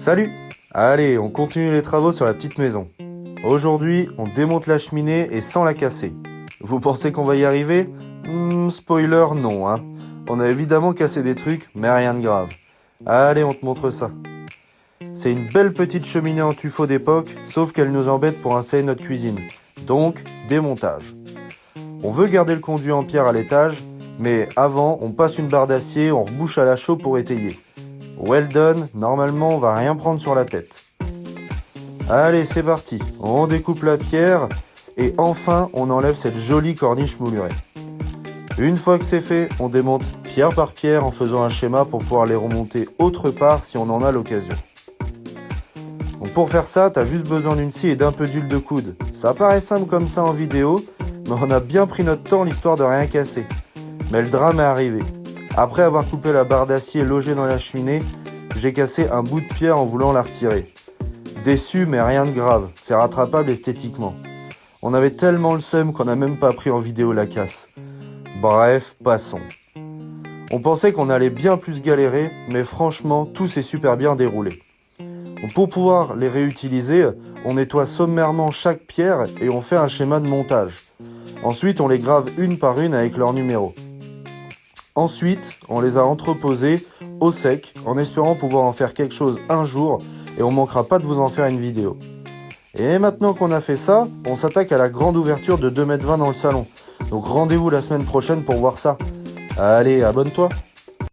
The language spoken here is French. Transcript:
Salut! Allez, on continue les travaux sur la petite maison. Aujourd'hui, on démonte la cheminée et sans la casser. Vous pensez qu'on va y arriver? Spoiler, non, hein. On a évidemment cassé des trucs, mais rien de grave. Allez, on te montre ça. C'est une belle petite cheminée en tuffeau d'époque, sauf qu'elle nous embête pour installer notre cuisine. Donc, démontage. On veut garder le conduit en pierre à l'étage, mais avant, on passe une barre d'acier, on rebouche à la chaux pour étayer. Well done, normalement on va rien prendre sur la tête. Allez, c'est parti, on découpe la pierre et enfin on enlève cette jolie corniche moulurée. Une fois que c'est fait, on démonte pierre par pierre en faisant un schéma pour pouvoir les remonter autre part si on en a l'occasion. Donc pour faire ça, t'as juste besoin d'une scie et d'un peu d'huile de coude. Ça paraît simple comme ça en vidéo, mais on a bien pris notre temps l'histoire de rien casser. Mais le drame est arrivé. Après avoir coupé la barre d'acier logée dans la cheminée, j'ai cassé un bout de pierre en voulant la retirer. Déçu, mais rien de grave, c'est rattrapable esthétiquement. On avait tellement le seum qu'on n'a même pas pris en vidéo la casse. Bref, passons. On pensait qu'on allait bien plus galérer, mais franchement, tout s'est super bien déroulé. Pour pouvoir les réutiliser, on nettoie sommairement chaque pierre et on fait un schéma de montage. Ensuite, on les grave une par une avec leur numéro. Ensuite, on les a entreposés au sec en espérant pouvoir en faire quelque chose un jour et on manquera pas de vous en faire une vidéo. Et maintenant qu'on a fait ça, on s'attaque à la grande ouverture de 2,20 m dans le salon. Donc rendez-vous la semaine prochaine pour voir ça. Allez, abonne-toi!